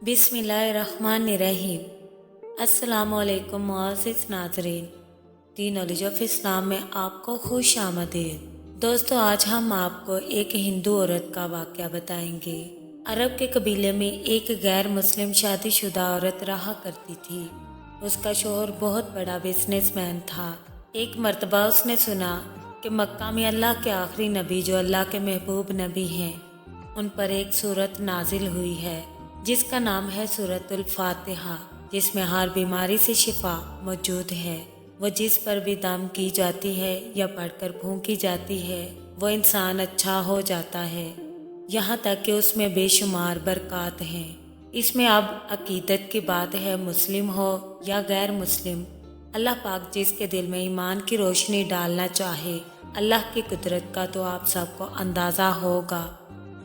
बिस्मिल्लाहिर्रहमानिर्रहीम। अस्सलामु अलैकुम मुअज़्ज़िज़ नाज़रीन, दी नॉलेज ऑफ इस्लाम में आपको खुश आमदीद। दोस्तों, आज हम आपको एक हिंदू औरत का वाक़या बताएंगे। अरब के कबीले में एक गैर मुस्लिम शादीशुदा औरत रहा करती थी। उसका शौहर बहुत बड़ा बिजनेसमैन था। एक मर्तबा उसने सुना कि मक्का में अल्लाह के आखिरी नबी जो अल्लाह के महबूब नबी हैं, उन पर एक सूरत नाजिल हुई है जिसका नाम है सूरतुल फातिहा, जिसमें हर बीमारी से शिफा मौजूद है। वो जिस पर भी दम की जाती है या पढ़कर फूंकी जाती है, वो इंसान अच्छा हो जाता है। यहाँ तक कि उसमें बेशुमार बरक़ात हैं। इसमें अब अकीदत की बात है, मुस्लिम हो या गैर मुस्लिम, अल्लाह पाक जिसके दिल में ईमान की रोशनी डालना चाहे, अल्लाह की कुदरत का तो आप सबको अंदाज़ा होगा।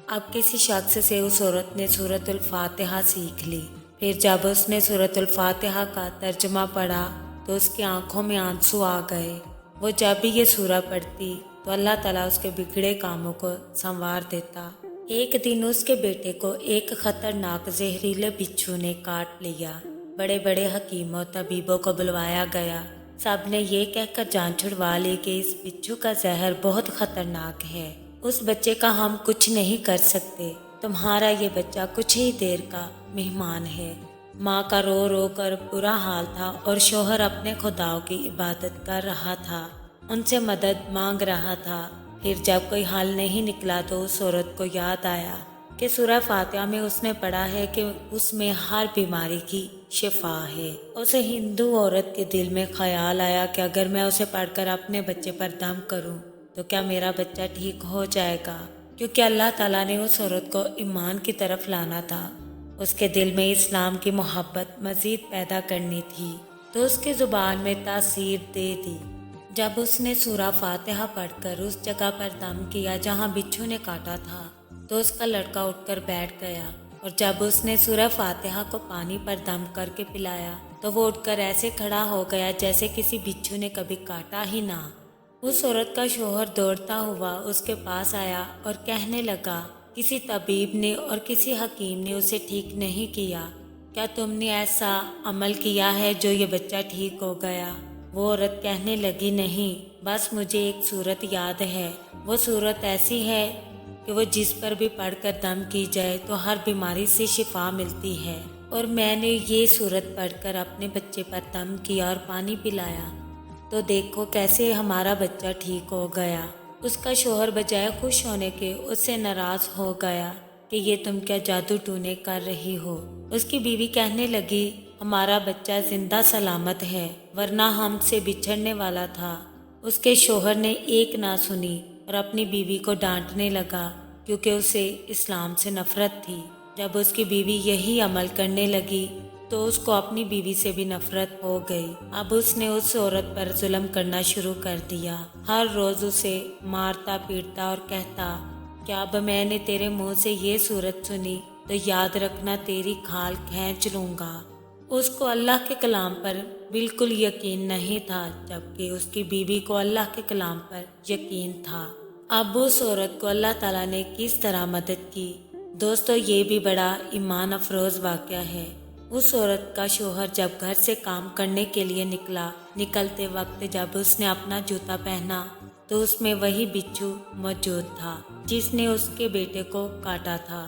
अब किसी शख्स से उस औरत ने सूरतुल फातिहा सीख ली। फिर जब उसने सूरतुल फातिहा का तर्जमा पढ़ा तो उसकी आंखों में आंसू आ गए। वो जब भी ये सूरा पढ़ती तो अल्लाह ताला उसके बिगड़े कामों को संवार देता। एक दिन उसके बेटे को एक खतरनाक जहरीले बिच्छू ने काट लिया। बड़े बड़े हकीमों तबीबों को बुलवाया गया। सब ने ये कहकर जान छुड़वा ली कि इस बिच्छू का जहर बहुत खतरनाक है, उस बच्चे का हम कुछ नहीं कर सकते। तुम्हारा ये बच्चा कुछ ही देर का मेहमान है। माँ का रो रो कर बुरा हाल था और शौहर अपने खुदाओं की इबादत कर रहा था, उनसे मदद मांग रहा था। फिर जब कोई हल नहीं निकला तो उस औरत को याद आया कि सूरह फातिहा में उसने पढ़ा है कि उसमें हर बीमारी की शिफा है। उसे हिंदू औरत के दिल में ख्याल आया कि अगर मैं उसे पढ़कर अपने बच्चे पर दम करूं तो क्या मेरा बच्चा ठीक हो जाएगा, क्योंकि अल्लाह ताला ने उस औरत को ईमान की तरफ लाना था। उसके दिल में इस्लाम की मोहब्बत मज़ीद पैदा करनी थी, तो उसके ज़ुबान में तासीर दे दी। जब उसने सूरा फातिहा पढ़कर उस जगह पर दम किया जहाँ बिच्छू ने काटा था, तो उसका लड़का उठकर बैठ गया। और जब उसने सूरा फातिहा को पानी पर दम करके पिलाया तो वो उठकर ऐसे खड़ा हो गया जैसे किसी बिच्छू ने कभी काटा ही ना। उस औरत का शौहर दौड़ता हुआ उसके पास आया और कहने लगा, किसी तबीब ने और किसी हकीम ने उसे ठीक नहीं किया, क्या तुमने ऐसा अमल किया है जो ये बच्चा ठीक हो गया? वो औरत कहने लगी, नहीं, बस मुझे एक सूरत याद है। वो सूरत ऐसी है कि वो जिस पर भी पढ़कर दम की जाए तो हर बीमारी से शिफा मिलती है। और मैंने ये सूरत पढ़कर अपने बच्चे पर दम किया और पानी पिलाया, तो देखो कैसे हमारा बच्चा ठीक हो गया। उसका शौहर बजाय खुश होने के उससे नाराज हो गया कि ये तुम क्या जादू टूने कर रही हो। उसकी बीवी कहने लगी, हमारा बच्चा जिंदा सलामत है, वरना हमसे बिछड़ने वाला था। उसके शौहर ने एक ना सुनी और अपनी बीवी को डांटने लगा, क्योंकि उसे इस्लाम से नफरत थी। जब उसकी बीवी यही अमल करने लगी तो उसको अपनी बीवी से भी नफरत हो गई। अब उसने उस औरत पर जुल्म करना शुरू कर दिया। हर रोज उसे मारता पीटता और कहता कि अब मैंने तेरे मुंह से ये सूरत सुनी तो याद रखना, तेरी खाल खींच लूंगा। उसको अल्लाह के कलाम पर बिल्कुल यकीन नहीं था, जबकि उसकी बीवी को अल्लाह के कलाम पर यकीन था। अब उस औरत को अल्लाह ताला ने किस तरह मदद की। दोस्तों, ये भी बड़ा ईमान अफरोज वाक़या है। उस औरत का शौहर जब घर से काम करने के लिए निकला, निकलते वक्त जब उसने अपना जूता पहना तो उसमें वही बिच्छू मौजूद था जिसने उसके बेटे को काटा था।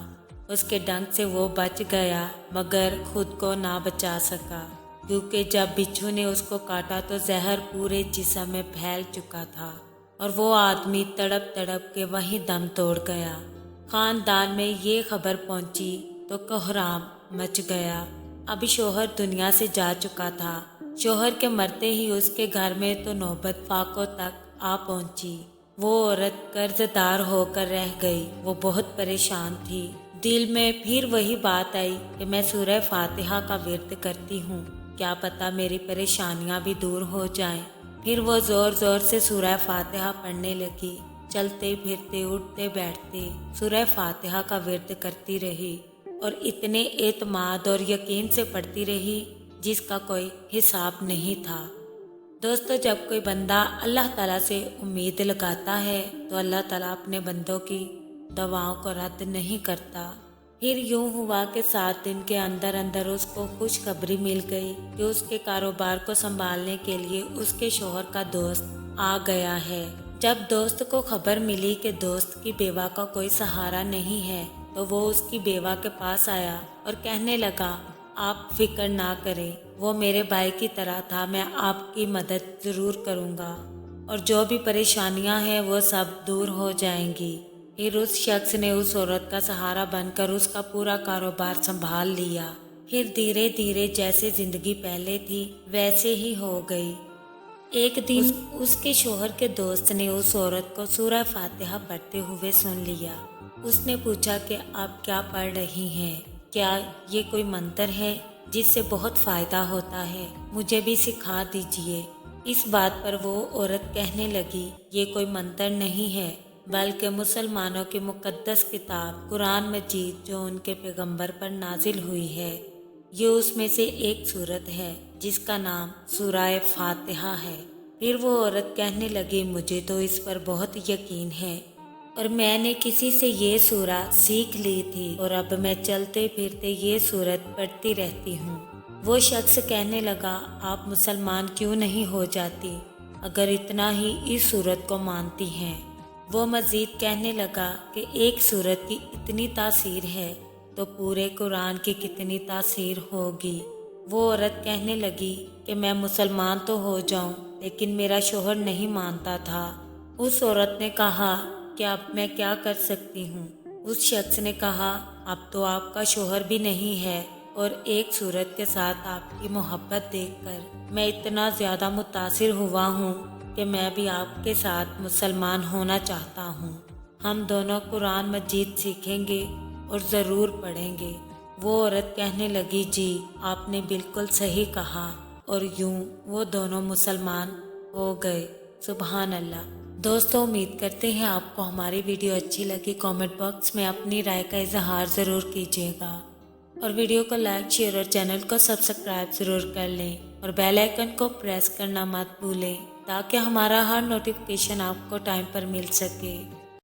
उसके डंक से वो बच गया, मगर खुद को ना बचा सका, क्योंकि जब बिच्छू ने उसको काटा तो जहर पूरे जिस्म में फैल चुका था और वो आदमी तड़प तड़प के वहीं दम तोड़ गया। खानदान में ये खबर पहुंची तो कोहराम मच गया। अभी शौहर दुनिया से जा चुका था। शौहर के मरते ही उसके घर में तो नौबत फाकों तक आ पहुंची। वो औरत कर्जदार होकर रह गई। वो बहुत परेशान थी। दिल में फिर वही बात आई कि मैं सूरह फातिहा का विर्द करती हूँ, क्या पता मेरी परेशानियाँ भी दूर हो जाएं। फिर वो जोर जोर से सूरह फातिहा पढ़ने लगी। चलते फिरते उठते बैठते सूरह फातिहा का विर्द करती रही और इतने एतमाद और यकीन से पढ़ती रही जिसका कोई हिसाब नहीं था। दोस्तों, जब कोई बंदा अल्लाह ताला से उम्मीद लगाता है तो अल्लाह ताला अपने बंदों की दुआओं को रद्द नहीं करता। پھر یوں ہوا کہ 7 دن کے اندر اندر اس کو خوشخبری مل گئی کہ اس کے کاروبار کو سنبھالنے کے لیے اس کے شوہر کا دوست آ گیا ہے۔ جب دوست کو خبر ملی کہ دوست کی بیوہ کا کوئی سہارا نہیں ہے تو وہ اس کی بیوہ کے پاس آیا اور کہنے لگا، آپ فکر نہ کریں، وہ میرے بھائی کی طرح تھا، میں آپ کی مدد ضرور کروں گا اور جو بھی پریشانیاں ہیں وہ سب دور ہو جائیں گی۔ پھر اس شخص نے اس عورت کا سہارا بن کر اس کا پورا کاروبار سنبھال لیا۔ پھر دھیرے دھیرے جیسے زندگی پہلے تھی ویسے ہی ہو گئی۔ ایک دن اس کے شوہر کے دوست نے اس عورت کو سورہ فاتحہ پڑھتے ہوئے سن لیا۔ اس نے پوچھا کہ آپ کیا پڑھ رہی ہیں؟ کیا یہ کوئی منتر ہے جس سے بہت فائدہ ہوتا ہے؟ مجھے بھی سکھا دیجیے۔ اس بات پر وہ عورت کہنے لگی، یہ کوئی منتر نہیں ہے بلکہ مسلمانوں کی مقدس کتاب قرآن مجید جو ان کے پیغمبر پر نازل ہوئی ہے، یہ اس میں سے ایک سورت ہے جس کا نام سورہ فاتحہ ہے۔ پھر وہ عورت کہنے لگی، مجھے تو اس پر بہت یقین ہے اور میں نے کسی سے یہ سورہ سیکھ لی تھی اور اب میں چلتے پھرتے یہ سورت پڑھتی رہتی ہوں۔ وہ شخص کہنے لگا، آپ مسلمان کیوں نہیں ہو جاتی اگر اتنا ہی اس سورت کو مانتی ہیں؟ وہ مزید کہنے لگا کہ ایک سورت کی اتنی تاثیر ہے تو پورے قرآن کی کتنی تاثیر ہوگی۔ وہ عورت کہنے لگی کہ میں مسلمان تو ہو جاؤں لیکن میرا شوہر نہیں مانتا تھا۔ اس عورت نے کہا کہ اب میں کیا کر سکتی ہوں؟ اس شخص نے کہا، اب تو آپ کا شوہر بھی نہیں ہے اور ایک سورت کے ساتھ آپ کی محبت دیکھ کر میں اتنا زیادہ متاثر ہوا ہوں کہ میں بھی آپ کے ساتھ مسلمان ہونا چاہتا ہوں۔ ہم دونوں قرآن مجید سیکھیں گے اور ضرور پڑھیں گے۔ وہ عورت کہنے لگی، جی آپ نے بالکل صحیح کہا، اور یوں وہ دونوں مسلمان ہو گئے۔ سبحان اللہ۔ دوستو، امید کرتے ہیں آپ کو ہماری ویڈیو اچھی لگی۔ کامنٹ باکس میں اپنی رائے کا اظہار ضرور کیجیے گا اور ویڈیو کو لائک، شیئر اور چینل کو سبسکرائب ضرور کر لیں اور بیل آئیکن کو پریس کرنا مت بھولیں تاکہ ہمارا ہر نوٹیفیکیشن آپ کو ٹائم پر مل سکے۔